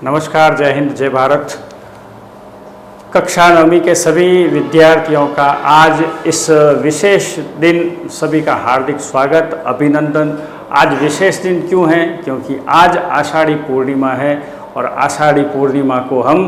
नमस्कार, जय हिंद, जय भारत। कक्षा 9वीं के सभी विद्यार्थियों का आज इस विशेष दिन सभी का हार्दिक स्वागत, अभिनंदन। आज विशेष दिन क्यों है? क्योंकि आज आषाढ़ी पूर्णिमा है और आषाढ़ी पूर्णिमा को हम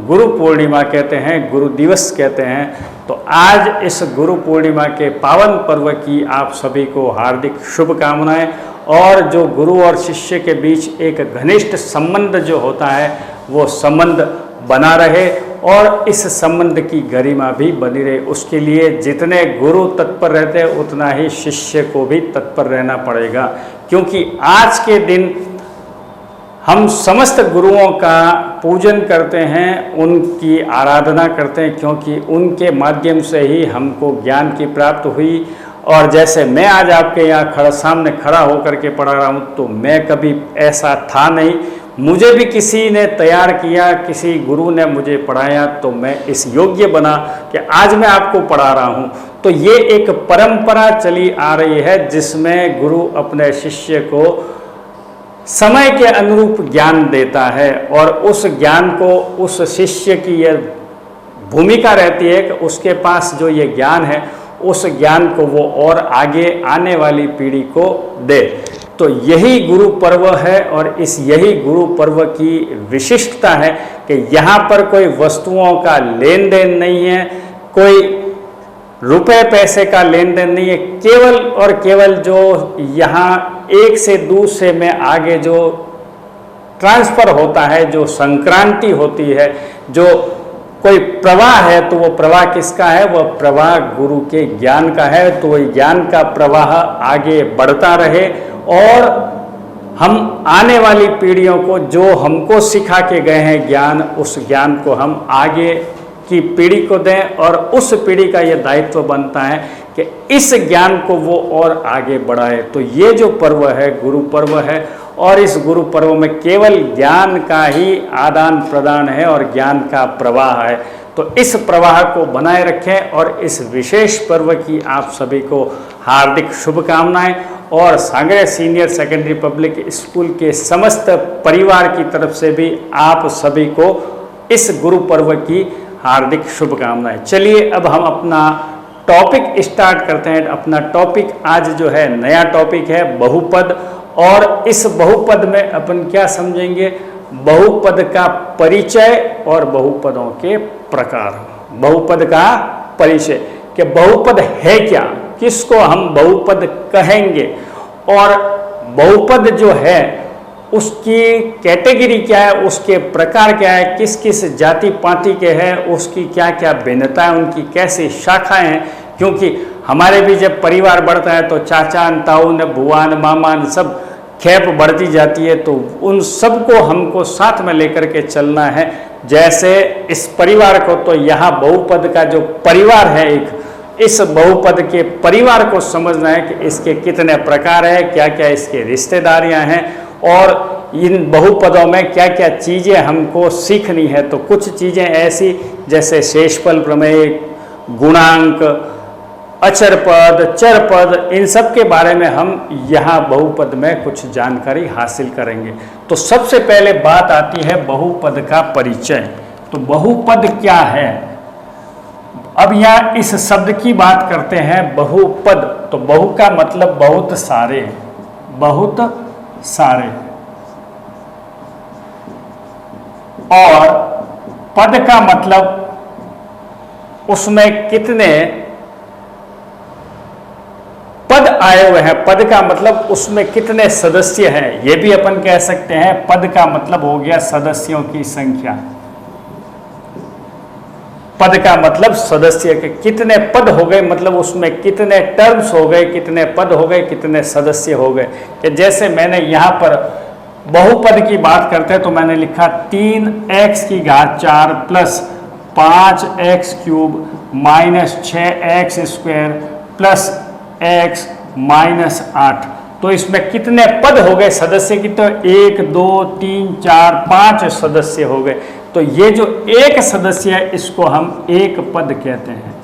गुरु पूर्णिमा कहते हैं, गुरु दिवस कहते हैं। तो आज इस गुरु पूर्णिमा के पावन पर्व की आप सभी को हार्दिक शुभकामनाएं। और जो गुरु और शिष्य के बीच एक घनिष्ठ संबंध जो होता है वो संबंध बना रहे और इस संबंध की गरिमा भी बनी रहे, उसके लिए जितने गुरु तत्पर रहते हैं उतना ही शिष्य को भी तत्पर रहना पड़ेगा। क्योंकि आज के दिन हम समस्त गुरुओं का पूजन करते हैं, उनकी आराधना करते हैं, क्योंकि उनके माध्यम से ही हमको ज्ञान की प्राप्त हुई। और जैसे मैं आज आपके यहाँ सामने खड़ा होकर के पढ़ा रहा हूँ, तो मैं कभी ऐसा था नहीं, मुझे भी किसी ने तैयार किया, किसी गुरु ने मुझे पढ़ाया, तो मैं इस योग्य बना कि आज मैं आपको पढ़ा रहा हूँ। तो ये एक परंपरा चली आ रही है जिसमें गुरु अपने शिष्य को समय के अनुरूप ज्ञान देता है और उस ज्ञान को, उस शिष्य की यह भूमिका रहती है कि उसके पास जो ये ज्ञान है उस ज्ञान को वो और आगे आने वाली पीढ़ी को दे। तो यही गुरु पर्व है और यही गुरु पर्व की विशिष्टता है कि यहाँ पर कोई वस्तुओं का लेन देन नहीं है, कोई रुपए पैसे का लेन देन नहीं है, केवल और केवल जो यहाँ एक से दूसरे में आगे जो ट्रांसफर होता है, जो संक्रांति होती है, जो कोई प्रवाह है, तो वो प्रवाह किसका है? वह प्रवाह गुरु के ज्ञान का है। तो वही ज्ञान का प्रवाह आगे बढ़ता रहे और हम आने वाली पीढ़ियों को जो हमको सिखा के गए हैं ज्ञान, उस ज्ञान को हम आगे की पीढ़ी को दें और उस पीढ़ी का यह दायित्व बनता है कि इस ज्ञान को वो और आगे बढ़ाए। तो ये जो पर्व है गुरु पर्व है और इस गुरु पर्व में केवल ज्ञान का ही आदान प्रदान है और ज्ञान का प्रवाह है। तो इस प्रवाह को बनाए रखें और इस विशेष पर्व की आप सभी को हार्दिक शुभकामनाएं। और सांगरे सीनियर सेकेंडरी पब्लिक स्कूल के समस्त परिवार की तरफ से भी आप सभी को इस गुरु पर्व की हार्दिक शुभकामनाएं। चलिए अब हम अपना टॉपिक स्टार्ट करते हैं। अपना टॉपिक आज जो है नया टॉपिक है बहुपद, और इस बहुपद में अपन क्या समझेंगे? बहुपद का परिचय और बहुपदों के प्रकार। बहुपद का परिचय कि बहुपद है क्या, किसको हम बहुपद कहेंगे, और बहुपद जो है उसकी कैटेगरी क्या है, उसके प्रकार क्या है, किस किस जाति पाति के हैं, उसकी क्या क्या भिन्नता है, उनकी कैसी शाखाएं हैं। क्योंकि हमारे भी जब परिवार बढ़ता है तो चाचान, ताऊन, बुआन, मामान सब खेप बढ़ती जाती है, तो उन सबको हमको साथ में लेकर के चलना है। जैसे इस परिवार को, तो यहाँ बहुपद का जो परिवार है एक, इस बहुपद के परिवार को समझना है कि इसके कितने प्रकार है, क्या क्या इसके रिश्तेदारियां हैं और इन बहुपदों में क्या क्या चीज़ें हमको सीखनी है। तो कुछ चीज़ें ऐसी जैसे शेषफल प्रमेय, गुणांक, अचरपद, चरपद, इन सब के बारे में हम यहाँ बहुपद में कुछ जानकारी हासिल करेंगे। तो सबसे पहले बात आती है बहुपद का परिचय। तो बहुपद क्या है? अब यहाँ इस शब्द की बात करते हैं बहुपद। तो बहु का मतलब बहुत सारे, बहुत सारे, और पद का मतलब उसमें कितने पद आए हुए हैं। पद का मतलब उसमें कितने सदस्य हैं, ये भी अपन कह सकते हैं। पद का मतलब हो गया सदस्यों की संख्या। पद का मतलब सदस्य के कितने पद हो गए, मतलब उसमें कितने टर्म्स हो गए, कितने पद हो गए, कितने सदस्य हो गए। कि जैसे मैंने यहाँ पर बहुपद की बात करते हैं तो मैंने लिखा 3x की घात 4 plus 5x cube minus 6x square plus x minus 8। तो इसमें कितने पद हो गए सदस्य की? तो 1 2 3 4 5 सदस्य हो गए। तो ये जो एक सदस्य है इसको हम एक पद कहते हैं।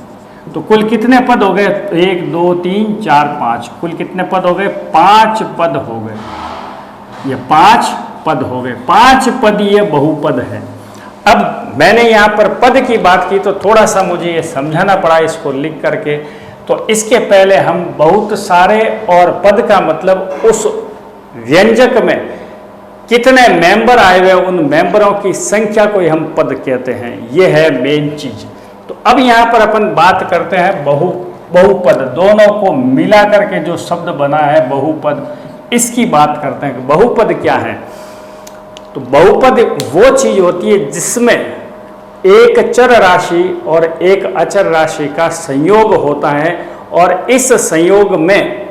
तो कुल कितने पद हो गए? 1 2 3 4 5, कुल कितने पद हो गए? 5 पद हो गए। ये 5 पद हो गए। 5 पदीय बहुपद है। अब मैंने यहाँ पर पद की बात की तो थोड़ा सा मुझे ये समझाना पड़ा इसको लिख करके। तो इसके पहले हम बहुत सारे और पद का मतलब उस व्यंजक में कितने मेंबर आए हुए उन मेंबरों की संख्या को ही हम पद कहते हैं। ये है मेन चीज। तो अब यहाँ पर अपन बात करते हैं बहुपद, दोनों को मिला करके जो शब्द बना है बहुपद, इसकी बात करते हैं कि बहुपद क्या है। तो बहुपद वो चीज होती है जिसमें एक चर राशि और एक अचर राशि का संयोग होता है और इस संयोग में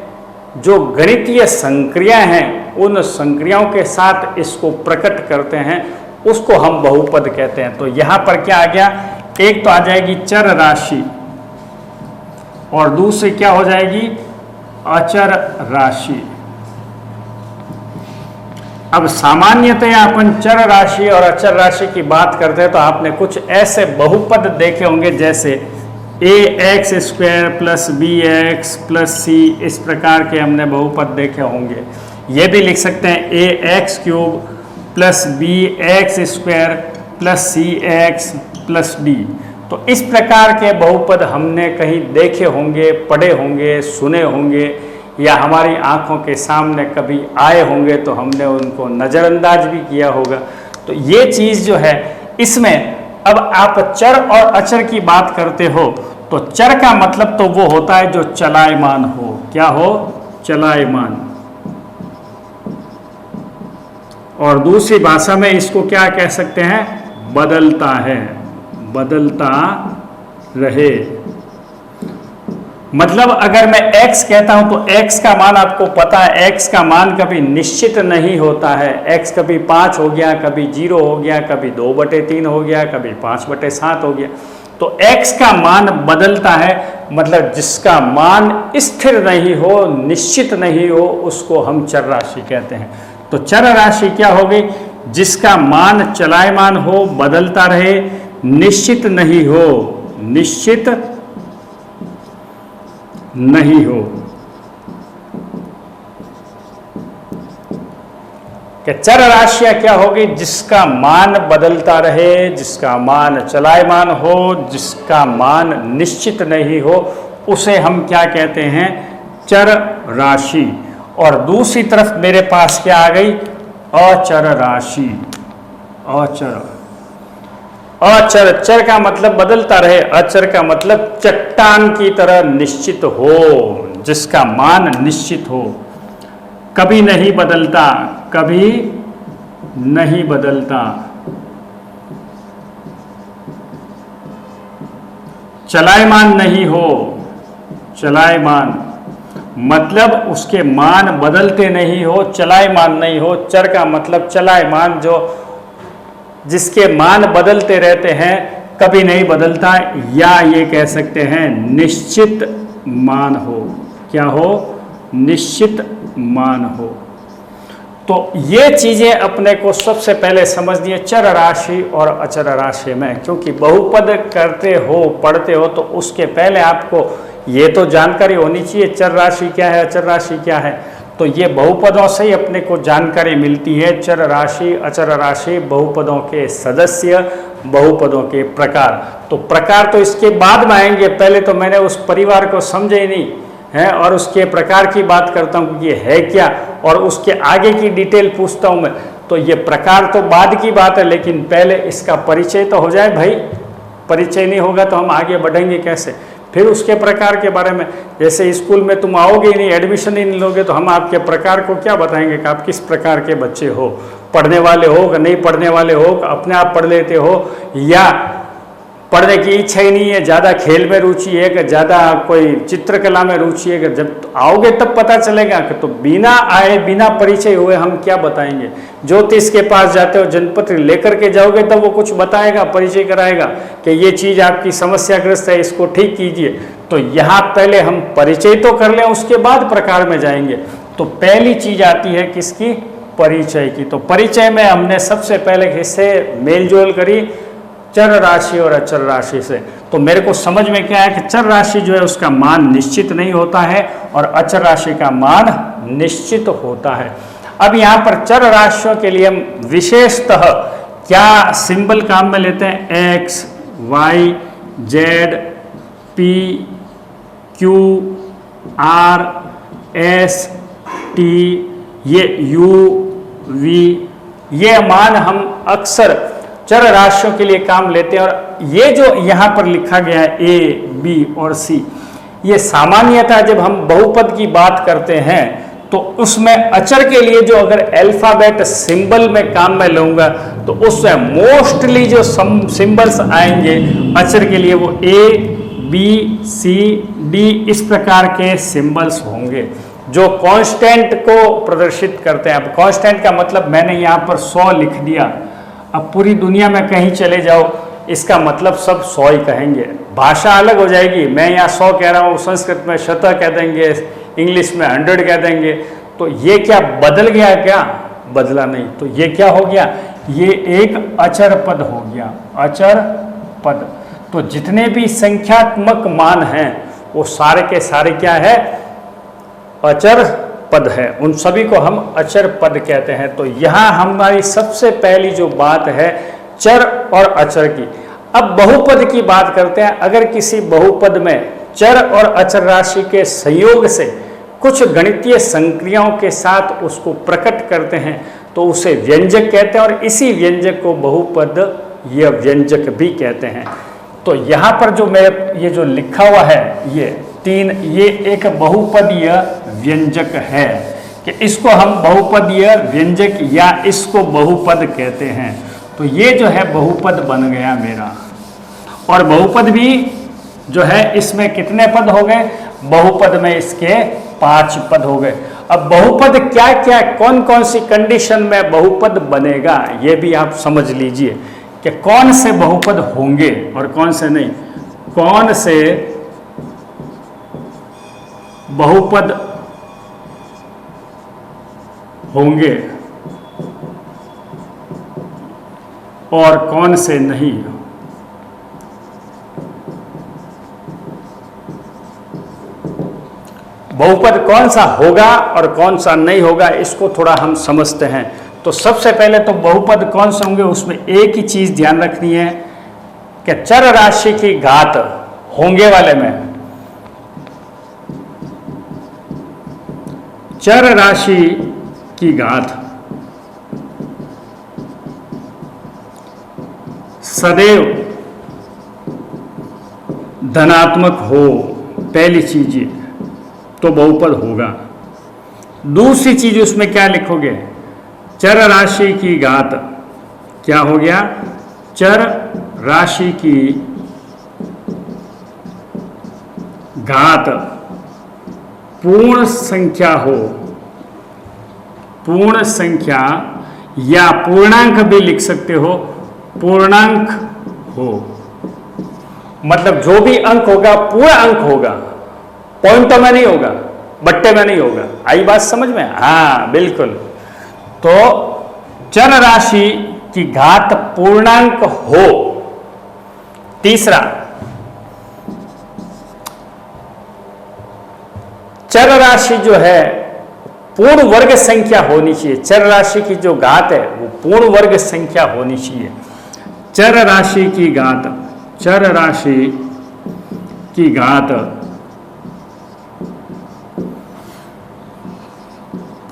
जो गणितीय संक्रियाएं हैं उन संक्रियाओं के साथ इसको प्रकट करते हैं, उसको हम बहुपद कहते हैं। तो यहां पर क्या आ गया, एक तो आ जाएगी चर राशि और दूसरी क्या हो जाएगी, अचर राशि। अब सामान्यतया अपन चर राशि और अचर राशि की बात करते हैं तो आपने कुछ ऐसे बहुपद देखे होंगे जैसे ax² plus bx plus c, इस प्रकार के हमने बहुपद देखे होंगे। ये भी लिख सकते हैं ax³ plus bx² plus cx plus d। तो इस प्रकार के बहुपद हमने कहीं देखे होंगे, पढ़े होंगे, सुने होंगे या हमारी आंखों के सामने कभी आए होंगे तो हमने उनको नज़रअंदाज भी किया होगा। तो ये चीज़ जो है इसमें अब आप चर और अचर की बात करते हो तो चर का मतलब तो वो होता है जो चलायमान हो। क्या हो, चलायमान। और दूसरी भाषा में इसको क्या कह सकते हैं, बदलता है, बदलता रहे। मतलब अगर मैं x कहता हूं तो x का मान आपको पता है, x का मान कभी निश्चित नहीं होता है। x कभी 5 हो गया, कभी 0 हो गया, कभी 2/3 हो गया, कभी 5/7 हो गया। तो x का मान बदलता है, मतलब जिसका मान स्थिर नहीं हो, निश्चित नहीं हो, उसको हम चर राशि कहते हैं। तो चर राशि क्या होगी, जिसका मान चलायमान हो, बदलता रहे, निश्चित नहीं हो, निश्चित नहीं हो। कि चर राशियां क्या होगी, जिसका मान बदलता रहे, जिसका मान चलायमान हो, जिसका मान निश्चित नहीं हो, उसे हम क्या कहते हैं, चर राशि। और दूसरी तरफ मेरे पास क्या आ गई, अचर राशि। अचर, अचर, चर का मतलब बदलता रहे, अचर का मतलब चट्टान की तरह निश्चित हो, जिसका मान निश्चित हो, कभी नहीं बदलता, कभी नहीं बदलता। चलायमान नहीं हो, चलायमान मतलब उसके मान बदलते नहीं हो, चलायमान नहीं हो। चर का मतलब चलायमान, जो जिसके मान बदलते रहते हैं, कभी नहीं बदलता, या ये कह सकते हैं निश्चित मान हो। क्या हो, निश्चित मान हो। तो ये चीजें अपने को सबसे पहले समझनी है चर राशि और अचर राशि में, क्योंकि बहुपद करते हो, पढ़ते हो तो उसके पहले आपको ये तो जानकारी होनी चाहिए चर राशि क्या है, अचर राशि क्या है। तो ये बहुपदों से ही अपने को जानकारी मिलती है, चर राशि, अचर राशि, बहुपदों के सदस्य, बहुपदों के प्रकार। तो प्रकार तो इसके बाद में आएंगे, पहले तो मैंने उस परिवार को समझे ही नहीं है और उसके प्रकार की बात करता हूँ कि ये है क्या, और उसके आगे की डिटेल पूछता हूँ मैं। तो ये प्रकार तो बाद की बात है, लेकिन पहले इसका परिचय तो हो जाए भाई। परिचय नहीं होगा तो हम आगे बढ़ेंगे कैसे। फिर उसके प्रकार के बारे में, जैसे स्कूल में तुम आओगे ही नहीं, एडमिशन ही नहीं लोगे, तो हम आपके प्रकार को क्या बताएंगे कि आप किस प्रकार के बच्चे हो, पढ़ने वाले हो कि नहीं पढ़ने वाले हो, अपने आप पढ़ लेते हो या पढ़ने की इच्छा ही नहीं है, ज़्यादा खेल में रुचि है कि ज़्यादा कोई चित्रकला में रुचि है, कि जब आओगे तब पता चलेगा। कि तो बिना आए, बिना परिचय हुए हम क्या बताएंगे। ज्योतिष के पास जाते हो, जनपत्र लेकर के जाओगे तब वो कुछ बताएगा, परिचय कराएगा कि ये चीज़ आपकी समस्याग्रस्त है, इसको ठीक कीजिए। तो यहाँ पहले हम परिचय तो कर लें, उसके बाद प्रकार में जाएंगे। तो पहली चीज़ आती है किसकी, परिचय की। तो परिचय में हमने सबसे पहले किससे मेलजोल करी, चर राशि और अचर राशि से। तो मेरे को समझ में क्या है कि चर राशि जो है उसका मान निश्चित नहीं होता है और अचर राशि का मान निश्चित होता है। अब यहाँ पर चर राशियों के लिए हम विशेषतः क्या सिंबल काम में लेते हैं? X, y, z, p, q, r, s, t, ये यू, वी, ये मान हम अक्सर चर राशियों के लिए काम लेते हैं। और ये जो यहाँ पर लिखा गया है ए, बी और सी, ये सामान्यतः जब हम बहुपद की बात करते हैं तो उसमें अचर के लिए जो अगर अल्फाबेट सिंबल में काम में लूंगा तो उसमें मोस्टली जो सिंबल्स आएंगे अचर के लिए वो ए, बी, सी, डी इस प्रकार के सिंबल्स होंगे जो कांस्टेंट को प्रदर्शित करते हैं। अब कांस्टेंट का मतलब मैंने यहाँ पर 100 लिख दिया, अब पूरी दुनिया में कहीं चले जाओ इसका मतलब सब 100 ही कहेंगे, भाषा अलग हो जाएगी। मैं यहाँ 100 कह रहा हूँ, संस्कृत में 100 कह देंगे, इंग्लिश में 100 कह देंगे। तो ये क्या बदल गया? क्या बदला नहीं। तो ये क्या हो गया? ये एक अचर पद हो गया, अचर पद। तो जितने भी संख्यात्मक मान हैं वो सारे के सारे क्या है? अचर पद है। उन सभी को हम अचर पद कहते हैं। तो यहाँ हमारी सबसे पहली जो बात है चर और अचर की। अब बहुपद की बात करते हैं। अगर किसी बहुपद में चर और अचर राशि के संयोग से कुछ गणितीय संक्रियाओं के साथ उसको प्रकट करते हैं तो उसे व्यंजक कहते हैं, और इसी व्यंजक को बहुपद या व्यंजक भी कहते हैं। तो यहाँ पर जो मेरे ये जो लिखा हुआ है ये एक बहुपदीय व्यंजक है कि इसको हम बहुपदीय व्यंजक या इसको बहुपद कहते हैं। तो ये जो है बहुपद बन गया मेरा। और बहुपद भी जो है इसमें कितने पद हो गए? बहुपद में इसके 5 पद हो गए। अब बहुपद क्या क्या, कौन कौन सी कंडीशन में बहुपद बनेगा ये भी आप समझ लीजिए कि कौन से बहुपद होंगे और कौन से नहीं। कौन से बहुपद होंगे और कौन से नहीं। बहुपद कौन सा होगा और कौन सा नहीं होगा इसको थोड़ा हम समझते हैं। तो सबसे पहले तो बहुपद कौन से होंगे उसमें एक ही चीज ध्यान रखनी है कि चर राशि की घात होंगे वाले में, चर राशि की घात सदैव धनात्मक हो, पहली चीज ये तो बहुपद होगा। दूसरी चीज उसमें क्या लिखोगे? चर राशि की घात क्या हो गया? चर राशि की घात पूर्ण संख्या हो, पूर्ण संख्या या पूर्णांक भी लिख सकते हो, पूर्णांक हो। मतलब जो भी अंक होगा पूरा अंक होगा, पॉइंटों में नहीं होगा, बट्टे में नहीं होगा। आई बात समझ में? हाँ बिल्कुल। तो चर राशि की घात पूर्णांक हो। तीसरा, चर राशि जो है पूर्ण वर्ग संख्या होनी चाहिए। चर राशि की जो घात है वो पूर्ण वर्ग संख्या होनी चाहिए। चर राशि की घात, चर राशि की घात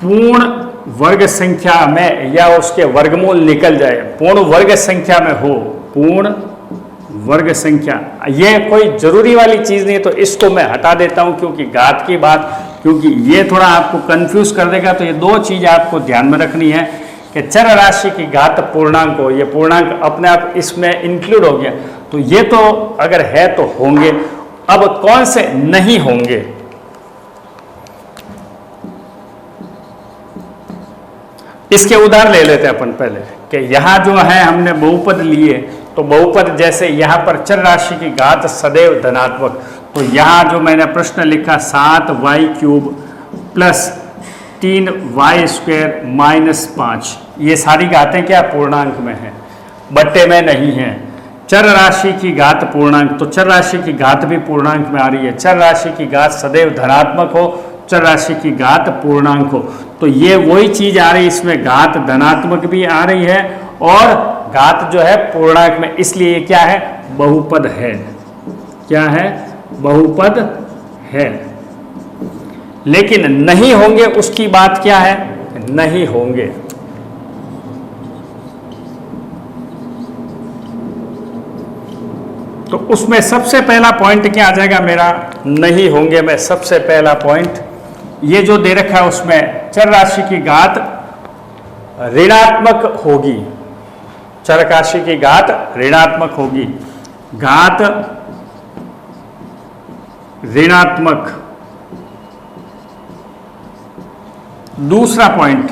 पूर्ण वर्ग संख्या में या उसके वर्गमूल निकल जाए, पूर्ण वर्ग संख्या में हो, पूर्ण वर्ग संख्या। ये कोई जरूरी वाली चीज नहीं है तो इसको मैं हटा देता हूं क्योंकि घात की बात, क्योंकि ये थोड़ा आपको कंफ्यूज कर देगा। तो ये दो चीज आपको ध्यान में रखनी है कि चर राशि की घात पूर्णांक हो, ये पूर्णांक अपने आप इसमें इंक्लूड हो गया। तो ये तो अगर है तो होंगे। अब कौन से नहीं होंगे? इसके उदाहरण ले लेते हैं अपन पहले कि यहाँ जो है हमने बहुपद लिए तो बहुपद जैसे यहाँ पर चर राशि की घात सदैव धनात्मक। तो यहाँ जो मैंने प्रश्न लिखा 7y³ प्लस 3y² माइनस 5, ये सारी घातें क्या पूर्णांक में हैं, बट्टे में नहीं हैं। चर राशि की घात पूर्णांक, तो चर राशि की घात भी पूर्णांक में आ रही है। चर राशि की घात सदैव धनात्मक हो चर राशि की घात पूर्णांक हो। तो ये वही चीज आ रही, इसमें घात धनात्मक भी आ रही है और घात जो है पूर्णांक में, इसलिए ये क्या है, बहुपद है। क्या है, बहुपद है। लेकिन नहीं होंगे उसकी बात क्या है, नहीं होंगे। तो उसमें सबसे पहला पॉइंट क्या आ जाएगा मेरा, नहीं होंगे में सबसे पहला पॉइंट ये जो दे रखा है उसमें चर राशि की घात ऋणात्मक होगी। चर राशि की घात ऋणात्मक होगी, घात ऋणात्मक। दूसरा पॉइंट,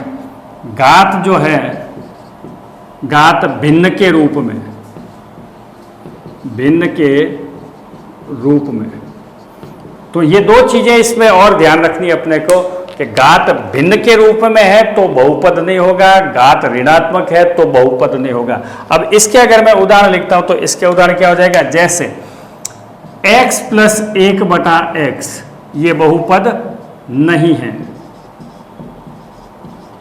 घात जो है घात भिन्न के रूप में, भिन्न के रूप में। तो ये दो चीजें इसमें और ध्यान रखनी अपने को कि घात भिन्न के रूप में है तो बहुपद नहीं होगा, घात ऋणात्मक है तो बहुपद नहीं होगा। अब इसके अगर मैं उदाहरण लिखता हूं तो इसके उदाहरण क्या हो जाएगा, जैसे x प्लस 1/x ये बहुपद नहीं है,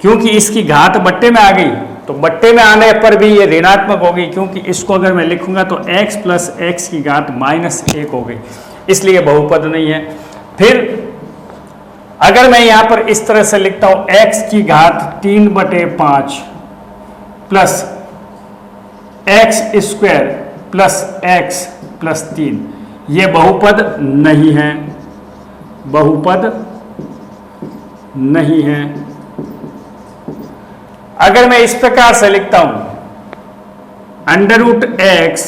क्योंकि इसकी घात बट्टे में आ गई। तो बट्टे में आने पर भी ये ऋणात्मक हो गई, क्योंकि इसको अगर मैं लिखूंगा तो x प्लस x की घात -1 हो गई, इसलिए बहुपद नहीं है। फिर अगर मैं यहां पर इस तरह से लिखता हूं x की घात 3/5 plus x square plus x plus 3, ये बहुपद नहीं है, बहुपद नहीं है। अगर मैं इस प्रकार से लिखता हूं √x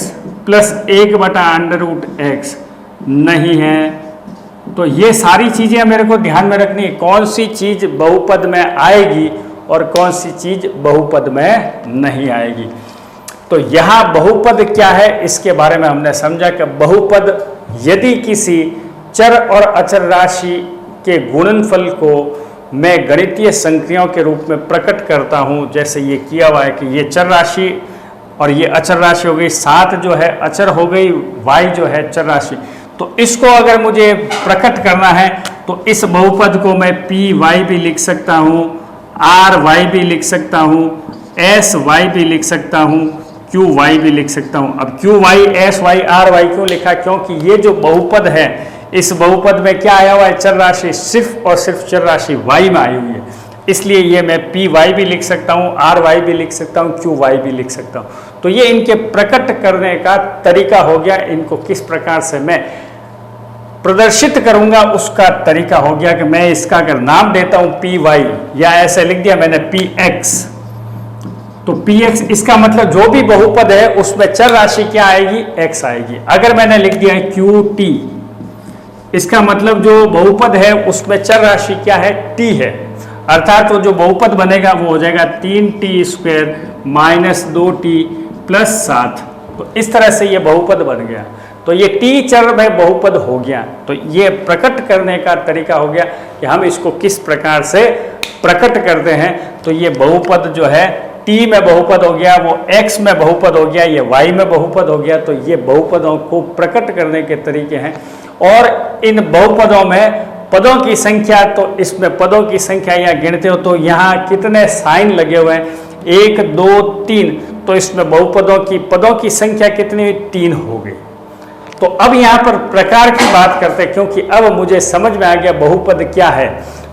प्लस 1/√x नहीं है, तो ये सारी चीजें मेरे को ध्यान में रखनी है, कौन सी चीज बहुपद में आएगी और कौन सी चीज बहुपद में नहीं आएगी। तो यहां बहुपद क्या है इसके बारे में हमने समझा कि बहुपद यदि किसी चर और अचर राशि के गुणनफल को मैं गणितीय संक्रियाओं के रूप में प्रकट करता हूं, जैसे ये किया हुआ है कि ये चर राशि और ये अचर राशि हो गई, 7 जो है अचर हो गई, y जो है चर राशि। तो इसको अगर मुझे प्रकट करना है तो इस बहुपद को मैं पी वाई भी लिख सकता हूँ, आर वाई भी लिख सकता हूँ, एस वाई भी लिख सकता हूँ, क्यू वाई भी लिख सकता हूँ। अब q y s y r y क्यों लिखा, क्योंकि ये जो बहुपद है इस बहुपद में क्या आया हुआ है, चर राशि सिर्फ और सिर्फ चर राशि वाई में आई हुई है, इसलिए ये मैं पी वाई भी लिख सकता हूँ, आर वाई भी लिख सकता हूँ, क्यू वाई भी लिख सकता हूँ। तो ये इनके प्रकट करने का तरीका हो गया, इनको किस प्रकार से मैं प्रदर्शित करूंगा उसका तरीका हो गया कि मैं इसका अगर नाम देता हूं पी वाई या ऐसे लिख दिया मैंने पी एक्स, तो पी एक्स इसका मतलब जो भी बहुपद है उसमें चर राशि क्या आएगी, एक्स आएगी। अगर मैंने लिख दिया है क्यू टी, इसका मतलब जो बहुपद है उसमें चर राशि क्या है, टी है, अर्थात तो जो बहुपद बनेगा वो हो जाएगा 3t² - 2t + 7। तो इस तरह से ये बहुपद बन गया। तो ये टी चर में बहुपद हो गया। तो ये प्रकट करने का तरीका हो गया कि हम इसको किस प्रकार से प्रकट करते हैं। तो ये बहुपद जो है टी में बहुपद हो गया, वो एक्स में बहुपद हो गया, ये वाई में बहुपद हो गया। तो ये बहुपदों को प्रकट करने के तरीके हैं। और इन बहुपदों में पदों की संख्या, तो इसमें पदों की संख्या या गिनते हो तो यहाँ कितने साइन लगे हुए हैं, 1 2 3, तो इसमें बहुपदों की पदों की संख्या कितनी हुई, 3 हो गई। तो अब यहाँ पर प्रकार की बात करते हैं, क्योंकि अब मुझे समझ में आ गया बहुपद क्या है।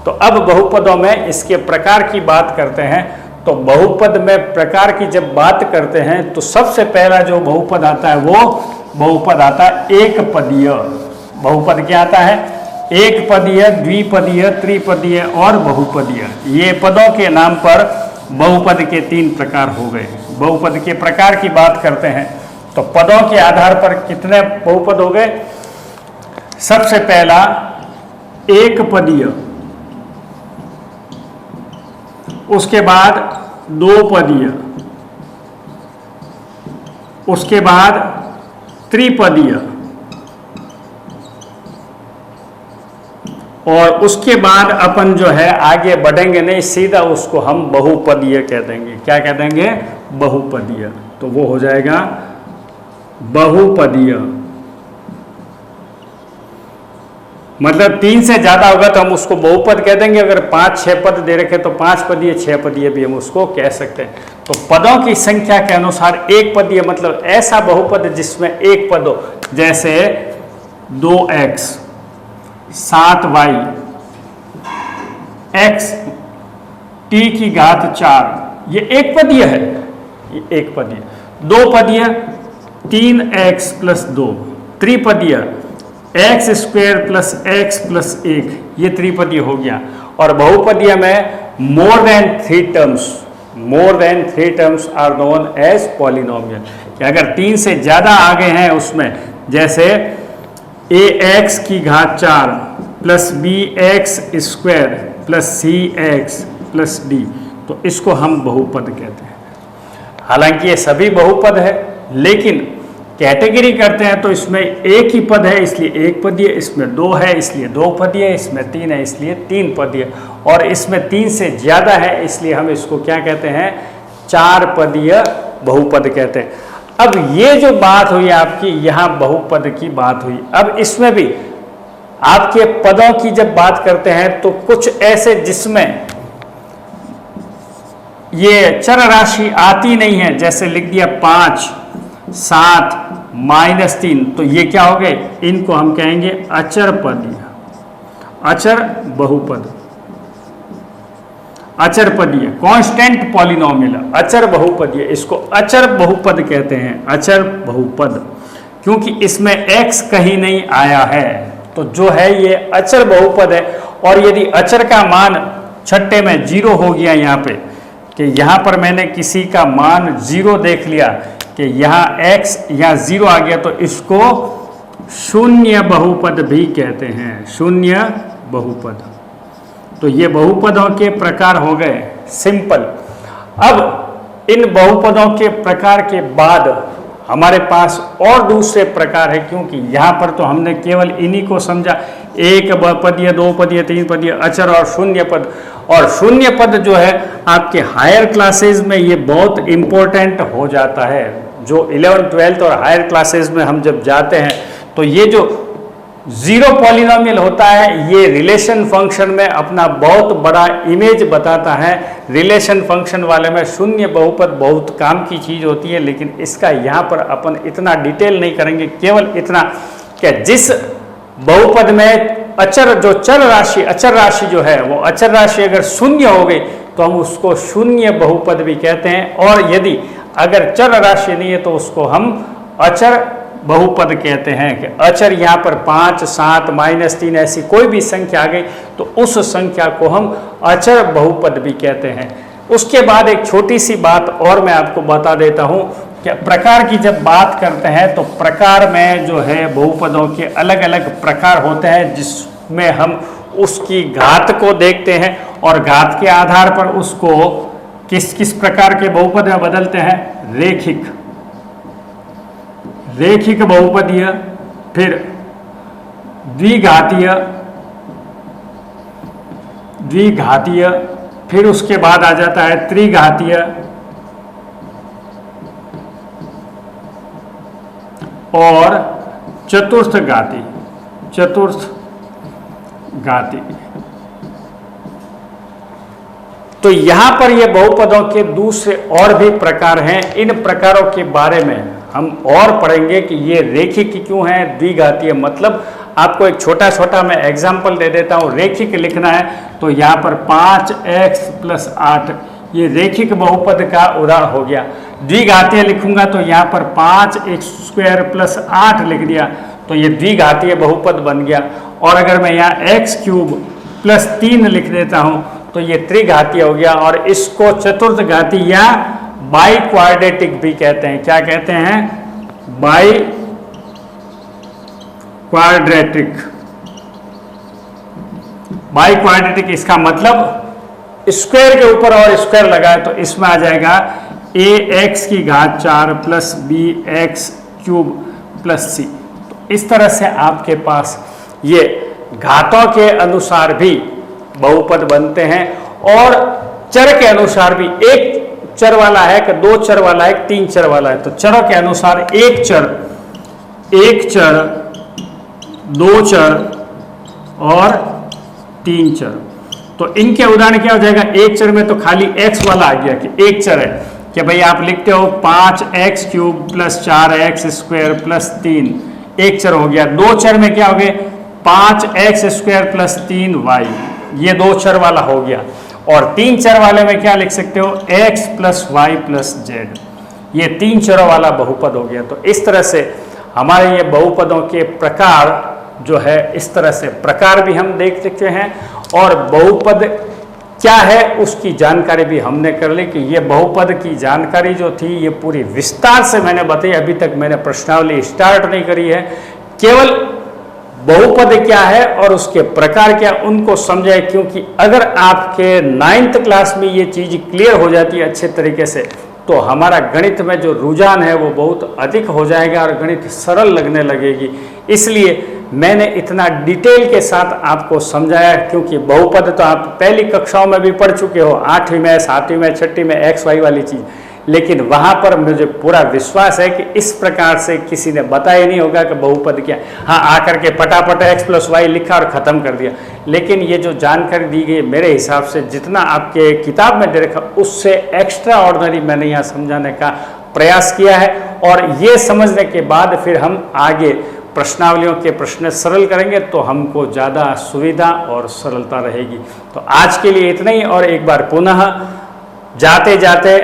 तो अब बहुपदों में इसके प्रकार की बात करते हैं। तो बहुपद में प्रकार की जब बात करते हैं तो सबसे पहला जो बहुपद आता है वो बहुपद आता है एक पदीय। बहुपद क्या आता है, एक पदीय, द्विपदीय, त्रिपदीय और बहुपदीय। ये पदों के नाम पर बहुपद के 3 प्रकार हो गए। बहुपद के प्रकार की बात करते हैं तो पदों के आधार पर कितने बहुपद हो गए। सबसे पहला एक पदीय, उसके बाद 2 पदीय, उसके बाद त्रिपदीय और उसके बाद अपन जो है आगे बढ़ेंगे नहीं, सीधा उसको हम बहुपदीय कह देंगे। क्या कह देंगे, बहुपदीय। तो वो हो जाएगा बहुपदीय। मतलब 3 से ज़्यादा होगा तो हम उसको बहुपद कह देंगे। अगर 5-6 पद दे रखे तो 5 पदीय 6 पदीय भी हम उसको कह सकते हैं। तो पदों की संख्या के अनुसार एक पदीय मतलब ऐसा बहुपद जिसमें एक पद हो, जैसे 2x 7y x t की घात 4, ये एक पदीय है, ये एक पदीय। दो पदीय 3x + 2, त्रिपदीय x² + x + 1, ये त्रिपदीय हो गया। और बहुपदीय में more than 3 terms are known as polynomial. अगर 3 से ज़्यादा आगे हैं उसमें, जैसे ax की घात 4 + bx² + cx + d, तो इसको हम बहुपद कहते हैं। हालांकि ये सभी बहुपद है, लेकिन कैटेगरी करते हैं तो इसमें एक ही पद है इसलिए एक पदीय, इसमें 2 है इसलिए 2 पदीय, इसमें 3 है इसलिए 3 पदीय, और इसमें 3 से ज़्यादा है इसलिए हम इसको क्या कहते हैं, 4 पदीय बहुपद कहते हैं। अब ये जो बात हुई आपकी, यहाँ बहुपद की बात हुई। अब इसमें भी आपके पदों की जब बात करते हैं तो कुछ ऐसे जिसमें ये चर राशि आती नहीं है, जैसे लिख दिया 5 7 -3, तो ये क्या हो गए, इनको हम कहेंगे अचर पदीय, अचर बहुपद, अचर पदीय, कांस्टेंट पॉलिनोमियल, अचर बहुपदीय, इसको अचर बहुपद कहते हैं, अचर बहुपद, क्योंकि इसमें x कहीं नहीं आया है, तो जो है ये अचर बहुपद है। और यदि अचर का मान छठे में 0 हो गया, यहाँ पे कि यहाँ पर मैंने किसी का मान 0 देख लिया कि यहाँ x यहाँ 0 आ गया, तो इसको शून्य बहुपद भी कहते हैं, शून्य बहुपद। तो ये बहुपदों के प्रकार हो गए सिंपल। अब इन बहुपदों के प्रकार के बाद हमारे पास और दूसरे प्रकार है, क्योंकि यहाँ पर तो हमने केवल इन्हीं को समझा, एक पदीय, 2 पदीय, 3 पदीय, अचर और शून्य पद। और शून्य पद जो है आपके हायर क्लासेस में ये बहुत इम्पोर्टेंट हो जाता है। जो 11th 12th और हायर क्लासेस में हम जब जाते हैं तो ये जो जीरो पॉलिनोमियल होता है, ये रिलेशन फंक्शन में अपना बहुत बड़ा इमेज बताता है। रिलेशन फंक्शन वाले में शून्य बहुपद बहुत काम की चीज़ होती है, लेकिन इसका यहाँ पर अपन इतना डिटेल नहीं करेंगे। केवल इतना कि जिस बहुपद में अचर जो चर राशि, अचर राशि जो है वो अचर राशि अगर शून्य हो गई तो हम उसको शून्य बहुपद भी कहते हैं, और यदि अगर चर राशि नहीं है तो उसको हम अचर बहुपद कहते हैं। कि अचर यहाँ पर 5 7 -3 ऐसी कोई भी संख्या आ गई तो उस संख्या को हम अचर बहुपद भी कहते हैं। उसके बाद एक छोटी सी बात और मैं आपको बता देता हूँ कि प्रकार की जब बात करते हैं तो प्रकार में जो है बहुपदों के अलग अलग प्रकार होते हैं, जिसमें हम उसकी घात को देखते हैं और घात के आधार पर उसको किस किस प्रकार के बहुपद में बदलते हैं। रेखिक, रेखिक बहुपदीय, फिर द्विघातीय, द्विघातीय, फिर उसके बाद आ जाता है त्रिघातीय, और चतुर्थ घाती, चतुर्थ घाती। तो यहां पर ये बहुपदों के दूसरे और भी प्रकार हैं। इन प्रकारों के बारे में हम और पढ़ेंगे कि ये रेखिक क्यों है, द्विघातीय मतलब। आपको एक छोटा छोटा मैं एग्जाम्पल दे देता हूँ। रेखिक लिखना है तो यहाँ पर 5x + 8 ये रेखिक बहुपद का उदाहरण हो गया। द्विघातीय लिखूंगा तो यहाँ पर 5x² + 8 लिख दिया तो ये द्विघातीय बहुपद बन गया। और अगर मैं यहाँ x³ + 3 लिख देता हूँ तो ये त्रिघातीय हो गया। और इसको चतुर्थ घाती या बाई क्वाड्रेटिक भी कहते हैं। क्या कहते हैं? By quadratic. बाई क्वाड्रेटिक इसका मतलब स्क्वायर के ऊपर और स्क्वायर लगाए तो इसमें आ जाएगा ax की घात 4 + bx³ + c। तो इस तरह से आपके पास ये घातों के अनुसार भी बहुपद बनते हैं और चर के अनुसार भी। एक चर वाला है कि 2 चर वाला है, 3 चर वाला है, तो चरों के अनुसार एक चर, 2 चर, और 3 चर। तो इनके उदाहरण क्या हो जाएगा, एक चर में तो खाली x वाला आ गया कि एक चर है कि भाई आप लिखते हो 5x³ + 4x² + 3, एक चर हो गया। दो चर में क्या हो गए, 5x² + 3y, ये दो चर वाला हो गया। और 3 चर वाले में क्या लिख सकते हो, x + y + z, ये 3 चरों वाला बहुपद हो गया। तो इस तरह से हमारे ये बहुपदों के प्रकार जो है, इस तरह से प्रकार भी हम देख सकते हैं और बहुपद क्या है उसकी जानकारी भी हमने कर ली कि ये बहुपद की जानकारी जो थी ये पूरी विस्तार से मैंने बताई। अभी तक मैंने प्रश्नावली स्टार्ट नहीं करी है, केवल बहुपद क्या है और उसके प्रकार क्या उनको समझाए, क्योंकि अगर आपके 9th क्लास में ये चीज़ क्लियर हो जाती है अच्छे तरीके से तो हमारा गणित में जो रुझान है वो बहुत अधिक हो जाएगा और गणित सरल लगने लगेगी। इसलिए मैंने इतना डिटेल के साथ आपको समझाया, क्योंकि बहुपद तो आप पहली कक्षाओं में भी पढ़ चुके हो, 8वीं में, 7वीं में, 6वीं में एक्स वाई वाली चीज़, लेकिन वहाँ पर मुझे पूरा विश्वास है कि इस प्रकार से किसी ने बताया नहीं होगा कि बहुपद क्या। हाँ, आकर के फटाफट x + y लिखा और ख़त्म कर दिया, लेकिन ये जो जानकारी दी गई मेरे हिसाब से जितना आपके किताब में दे रखा उससे एक्स्ट्रा ऑर्डिनरी मैंने यहाँ समझाने का प्रयास किया है। और ये समझने के बाद फिर हम आगे प्रश्नावलियों के प्रश्न सरल करेंगे तो हमको ज़्यादा सुविधा और सरलता रहेगी। तो आज के लिए इतना ही, और एक बार पुनः जाते जाते